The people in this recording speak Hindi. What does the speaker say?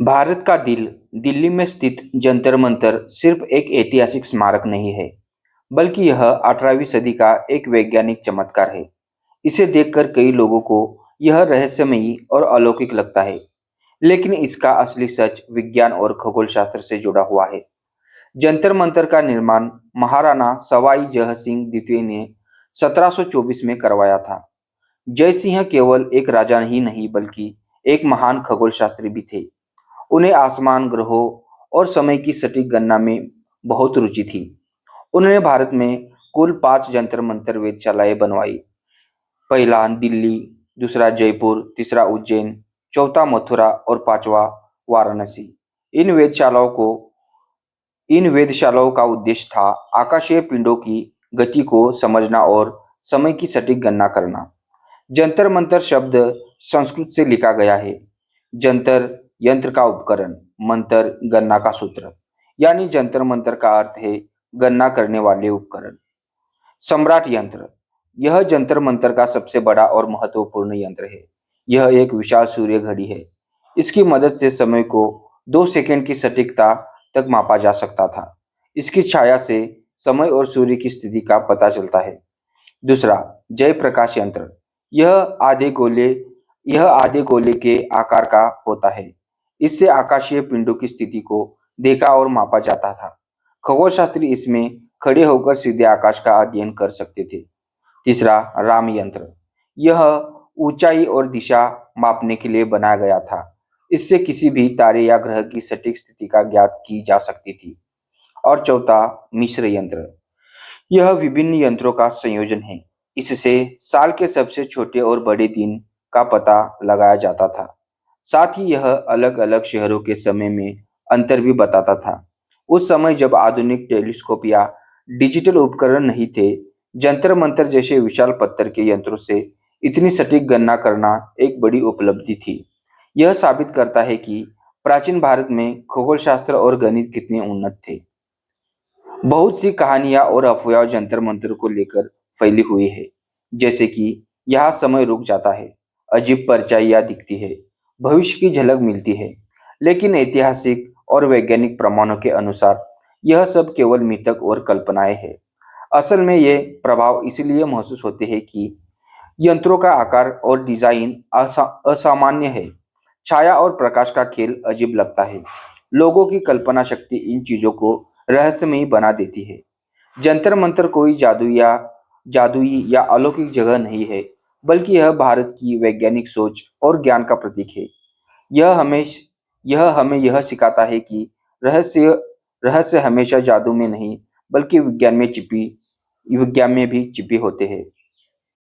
भारत का दिल दिल्ली में स्थित जंतर मंतर सिर्फ एक ऐतिहासिक स्मारक नहीं है, बल्कि यह 18वीं सदी का एक वैज्ञानिक चमत्कार है। इसे देखकर कई लोगों को यह रहस्यमयी और अलौकिक लगता है, लेकिन इसका असली सच विज्ञान और खगोल शास्त्र से जुड़ा हुआ है। जंतर मंतर का निर्माण महाराणा सवाई जय सिंह द्वितीय ने 1724 में करवाया था। जय सिंह केवल एक राजा ही नहीं बल्कि एक महान खगोल शास्त्री भी थे। उन्हें आसमान, ग्रहों और समय की सटीक गणना में बहुत रुचि थी। उन्होंने भारत में कुल 5 जंतर-मंतर वेधशालाएं बनवाई। पहला दिल्ली, दूसरा जयपुर, तीसरा उज्जैन, चौथा मथुरा और पांचवा वाराणसी। इन वेधशालाओं को इन वेधशालाओं का उद्देश्य था आकाशीय पिंडों की गति को समझना और समय की सटीक गणना करना। जंतर मंतर शब्द संस्कृत से लिखा गया है। जंतर यंत्र का उपकरण, मंतर गणना का सूत्र। यानी जंतर मंतर का अर्थ है गणना करने वाले उपकरण। सम्राट यंत्र, यह जंतर मंतर का सबसे बड़ा और महत्वपूर्ण यंत्र है। यह एक विशाल सूर्य घड़ी है। इसकी मदद से समय को 2 सेकंड की सटीकता तक मापा जा सकता था। इसकी छाया से समय और सूर्य की स्थिति का पता चलता है। दूसरा, जय प्रकाश यंत्र। यह आधे गोले यह आधे गोले के आकार का होता है। इससे आकाशीय पिंडों की स्थिति को देखा और मापा जाता था। खगोल शास्त्री इसमें खड़े होकर सीधे आकाश का अध्ययन कर सकते थे। तीसरा, राम यंत्र। यह ऊंचाई और दिशा मापने के लिए बनाया गया था। इससे किसी भी तारे या ग्रह की सटीक स्थिति का ज्ञात की जा सकती थी। और चौथा, मिस्र यंत्र। यह विभिन्न यंत्रों का संयोजन है। इससे साल के सबसे छोटे और बड़े दिन का पता लगाया जाता था। साथ ही यह अलग-अलग शहरों के समय में अंतर भी बताता था। उस समय जब आधुनिक टेलीस्कोप या डिजिटल उपकरण नहीं थे, जंतर-मंतर जैसे विशाल पत्थर के यंत्रों से इतनी सटीक गणना करना एक बड़ी उपलब्धि थी। यह साबित करता है कि प्राचीन भारत में खगोल शास्त्र और गणित कितने उन्नत थे। बहुत सी कहानियां और अफवाह जंतर मंतर को लेकर फैली हुई है, जैसे कि यहाँ समय रुक जाता है, अजीब परछाइयाँ दिखती है, भविष्य की झलक मिलती है। लेकिन ऐतिहासिक और वैज्ञानिक प्रमाणों के अनुसार यह सब केवल मिथक और कल्पनाएं हैं। असल में ये प्रभाव इसलिए महसूस होते हैं कि यंत्रों का आकार और डिजाइन असामान्य है। छाया और प्रकाश का खेल अजीब लगता है। लोगों की कल्पना शक्ति इन चीजों को रहस्यमयी बना देती है। जंतर मंतर कोई जादुई या अलौकिक जगह नहीं है, बल्कि यह भारत की वैज्ञानिक सोच और ज्ञान का प्रतीक है। यह हमें यह हमें यह सिखाता है कि रहस्य रहस्य हमेशा जादू में नहीं, बल्कि विज्ञान में भी छिपी होते हैं।